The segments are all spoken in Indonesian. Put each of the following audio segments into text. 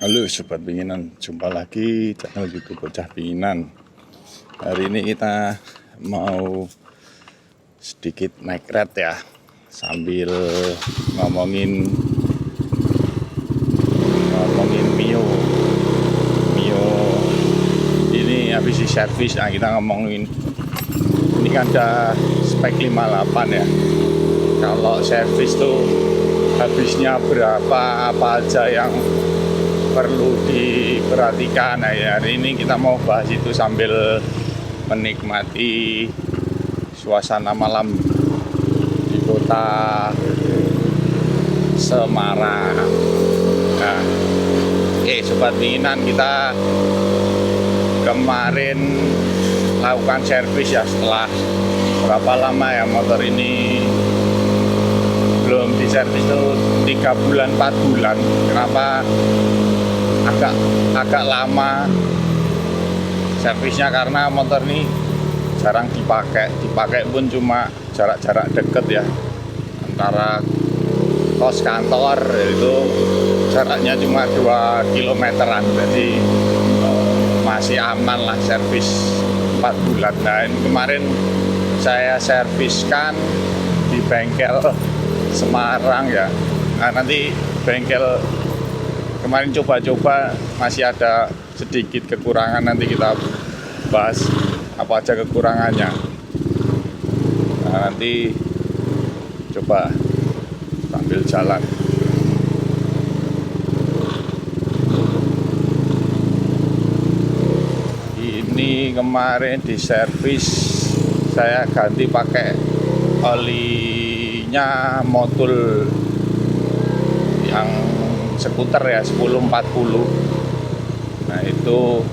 Halo Sobat Pinginan, jumpa lagi channel YouTube Bocah Pinginan. Hari ini kita mau sedikit naik red ya, sambil ngomongin Mio ini habis di servis. Nah, kita ngomongin ini kan ada spek 58 ya. Kalau servis tuh habisnya berapa, apa aja yang perlu diperhatikan. Nah, ya, hari ini kita mau bahas itu sambil menikmati suasana malam di kota Semarang. Nah, Sobat Pinginan, kita kemarin lakukan servis ya, setelah berapa lama ya motor ini belum diservis tuh 3 bulan 4 bulan. Kenapa agak lama servisnya? Karena motor ini jarang dipakai pun cuma jarak-jarak deket ya, antara kos kantor itu jaraknya cuma 2 kilometeran, jadi masih aman lah servis 4 bulan. Nah, ini kemarin saya serviskan di bengkel Semarang ya. Nah, nanti bengkel kemarin coba-coba masih ada sedikit kekurangan, nanti kita bahas apa aja kekurangannya. Nah, nanti coba sambil jalan. Ini kemarin di servis saya ganti pakai olinya Motul yang skuter ya, 1040. Nah, itu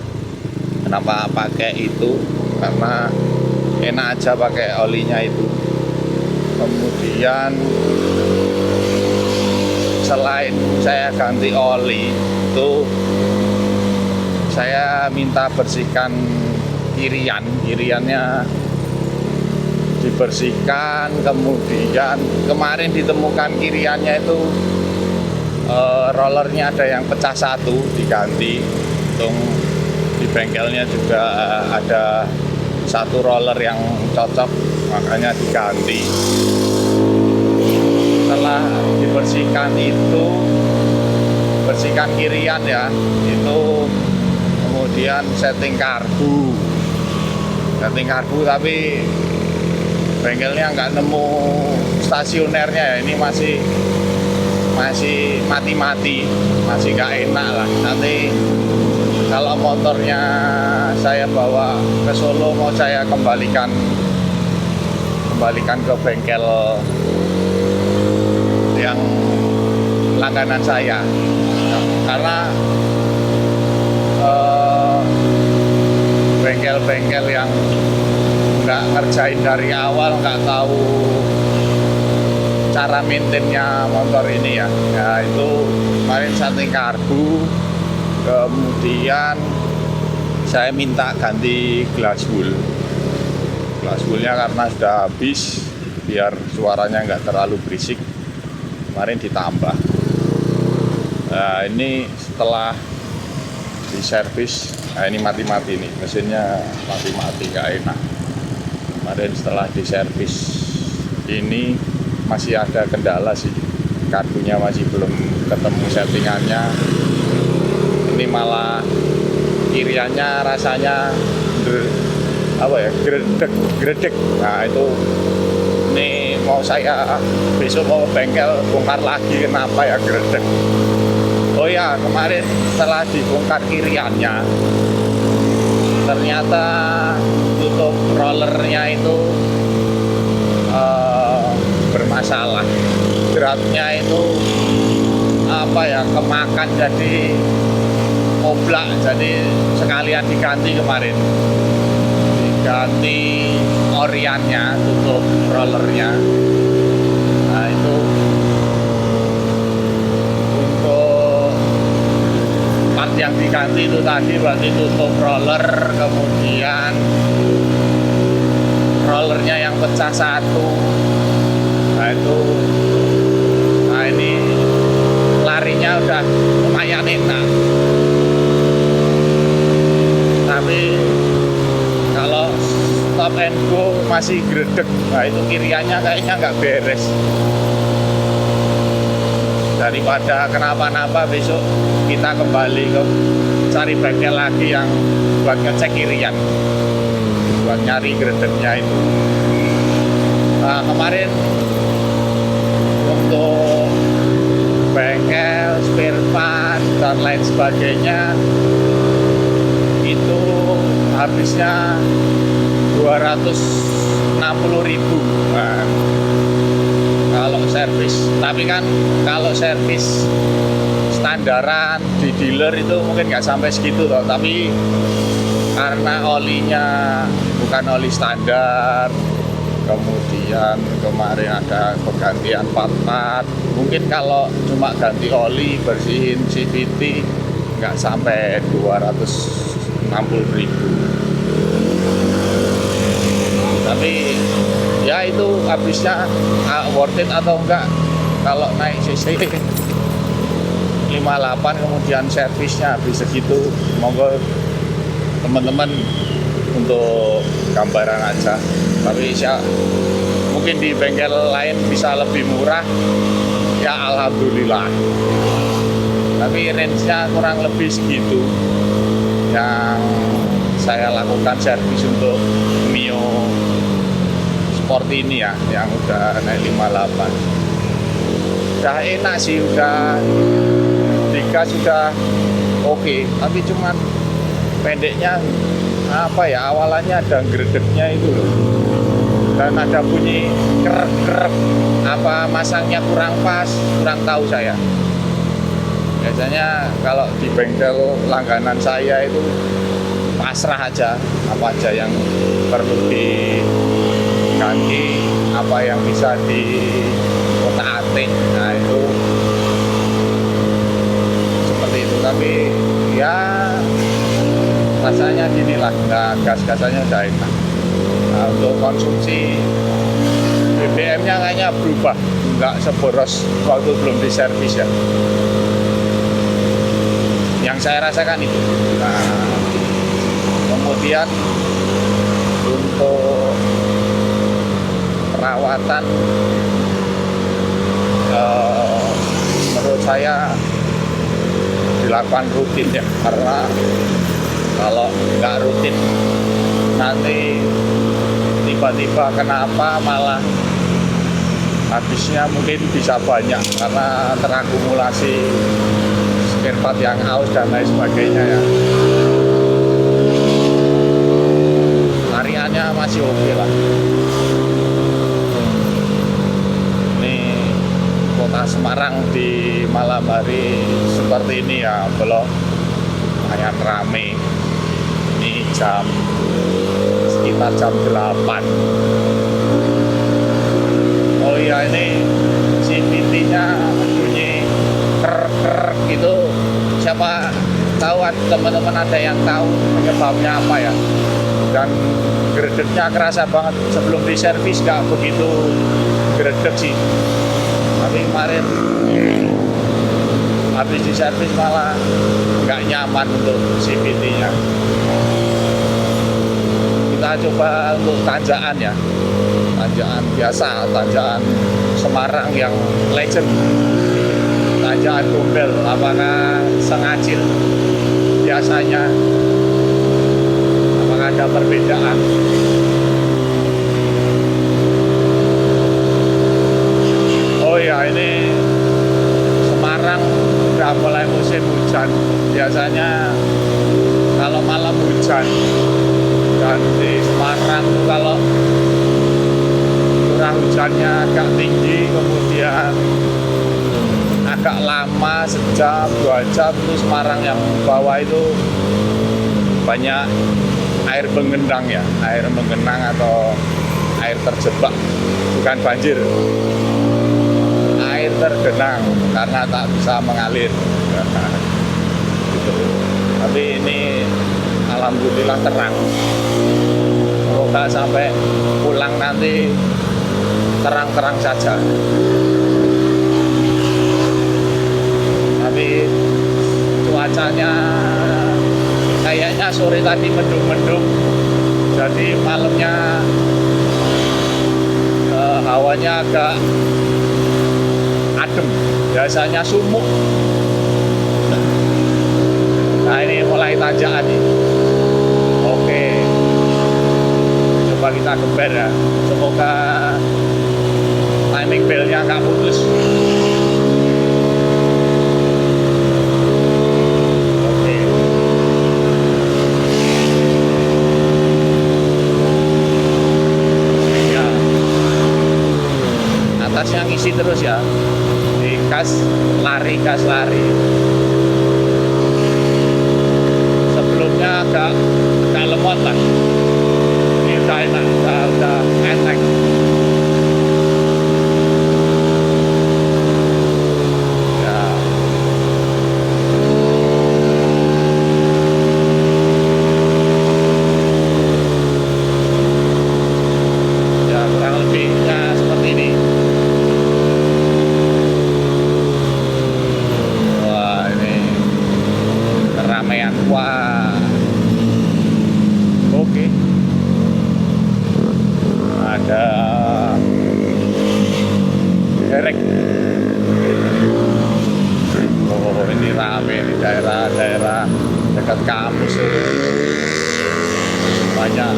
kenapa pakai itu? Karena enak aja pakai olinya itu. Kemudian selain saya ganti oli itu, saya minta bersihkan kiriannya dibersihkan. Kemudian kemarin ditemukan kiriannya itu rollernya ada yang pecah satu, diganti. Untung di bengkelnya juga ada satu roller yang cocok, makanya diganti. Setelah dibersihkan itu, bersihkan kirian ya, itu kemudian setting karbu tapi bengkelnya nggak nemu stasionernya ya. Ini masih mati-mati, masih nggak enak lah. Nanti kalau motornya saya bawa ke Solo, mau saya kembalikan ke bengkel yang langganan saya, karena bengkel-bengkel yang nggak ngerjain dari awal, nggak tahu cara maintainnya motor ini ya. Ya, itu kemarin setting karbu, kemudian saya minta ganti glasswoolnya karena sudah habis, biar suaranya nggak terlalu berisik, kemarin ditambah. Nah, ini setelah diservis, nah ini mati-mati nih, mesinnya mati-mati, nggak enak. Kemarin setelah diservis ini masih ada kendala sih, karbunya masih belum ketemu settingannya. Ini malah kiriannya rasanya gredek. Nah, itu ini mau saya besok mau bengkel bongkar lagi, kenapa ya gredek. Oh ya, kemarin setelah dibongkar kiriannya, ternyata tutup rollernya itu bermasalah. Dratnya itu kemakan, jadi oblak, jadi sekalian diganti kemarin, diganti oriannya, tutup rollernya. Nah, itu untuk part yang diganti itu tadi, berarti tutup roller, kemudian rollernya yang pecah satu. Nah, ini larinya udah lumayan enak. masih gredeg. Nah itu kiriannya kayaknya nggak beres. Daripada kenapa-napa besok kita kembali ke cari bengkel lagi yang buat ngecek kirian, buat nyari gredegnya itu. Nah, kemarin untuk bengkel, spare part dan lain sebagainya itu habisnya 260.000. Nah, kalau servis, tapi kan kalau servis standaran di dealer itu mungkin nggak sampai segitu toh, tapi karena olinya bukan oli standar, kemudian kemarin ada penggantian part-part, mungkin kalau cuma ganti oli, bersihin CVT nggak sampai 260.000. Tapi ya itu habisnya worth it atau enggak kalau naik CC 58 kemudian servisnya habis segitu. Monggo teman-teman untuk gambaran aja, tapi mungkin di bengkel lain bisa lebih murah ya, alhamdulillah. Tapi range-nya kurang lebih segitu yang saya lakukan servis untuk Mio Sport ini ya, yang udah naik 58. Udah enak sih, udah digas sudah oke, tapi cuman pendeknya apa ya, awalannya ada gredegnya itu loh, dan ada bunyi kerek-kerek, apa masangnya kurang pas, kurang tahu saya. Biasanya kalau di bengkel langganan saya itu pasrah aja, apa aja yang perlu diganti, apa yang bisa diotak-atik, nah itu seperti itu. Tapi ya rasanya gini lah, nah, gas-gasannya udah enak. Nah, untuk konsumsi BBM-nya kayaknya berubah, nggak seboros waktu belum diservis ya. Yang saya rasakan itu. Nah, kemudian untuk perawatan menurut saya dilakukan rutin ya, karena kalau nggak rutin nanti tiba-tiba kenapa malah habisnya mungkin bisa banyak karena terakumulasi spare part yang aus dan lain sebagainya ya. Hariannya masih oke lah. Ini kota Semarang di malam hari seperti ini ya, belum lumayan rame. Ini sekitar jam 8. Oh iya, ini CVT-nya bunyi ker gitu. Siapa tahu, teman-teman ada yang tahu penyebabnya apa ya? Dan gredegnya kerasa banget. Sebelum diservis nggak begitu gredeg sih, tapi kemarin habis diservis malah nggak nyaman untuk CVT-nya. Kita coba untuk tanjakan ya, tanjakan biasa, tanjakan Semarang yang legend, tanjakan Gombel. Apakah sengacil biasanya? Apakah ada perbedaan? Oh ya, ini Semarang udah mulai musim hujan. Biasanya kalau malam hujan, dan di Semarang tuh kalau curah hujannya agak tinggi, kemudian agak lama, sejam, 2 jam, itu Semarang yang bawah itu banyak air mengenang ya, air mengenang atau air terjebak, bukan banjir, air tergenang karena tak bisa mengalir. Gitu. Tapi ini alhamdulillah terang. Semoga sampai pulang nanti terang-terang saja. Tapi cuacanya kayaknya sore tadi mendung-mendung, jadi malamnya bawahnya agak adem, biasanya sumuk. Nah ini mulai tanjakan nih. Oke, coba kita geber ya, semoga timing belnya nggak putus. Oke. Ya, atasnya ngisi terus ya, di gas lari. Sebelumnya agak lemot lah, ini udah enak, udah enteng. Wah, oke. Ada derek. Oh, ini rame di daerah dekat kampus. Banyak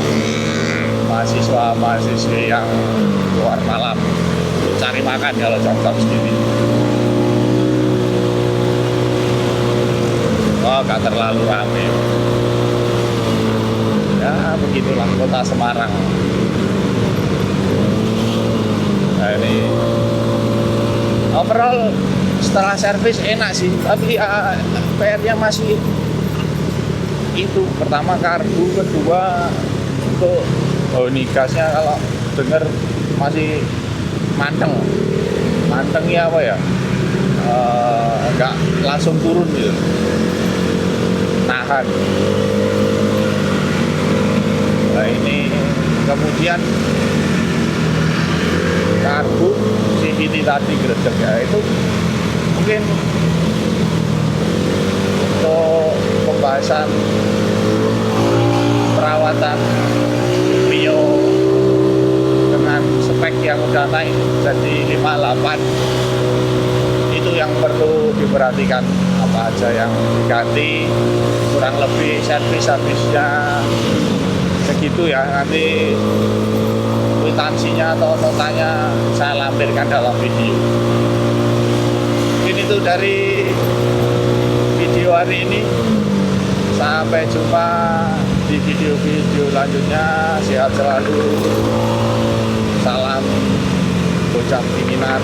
mahasiswa-mahasiswi yang keluar malam cari makan kalau jam-jam segini. Oh, gak terlalu rame. Ya, begitulah kota Semarang. Nah, ini overall setelah servis enak sih, tapi PR-nya masih itu. Pertama karbu, kedua untuk ini gasnya kalau denger masih mantengnya apa ya, nggak langsung turun gitu, nahan. Nah ini kemudian karbu CVT tadi gredek ya, itu mungkin untuk pembahasan perawatan Mio dengan spek yang udah naik jadi 58, itu yang perlu diperhatikan, apa aja yang diganti, kurang lebih servis-servisnya segitu ya. Nanti kwitansinya atau notanya saya lampirkan dalam video. Ini tuh dari video hari ini. Sampai jumpa di video-video selanjutnya. Sehat selalu. Salam bocah pimpinan.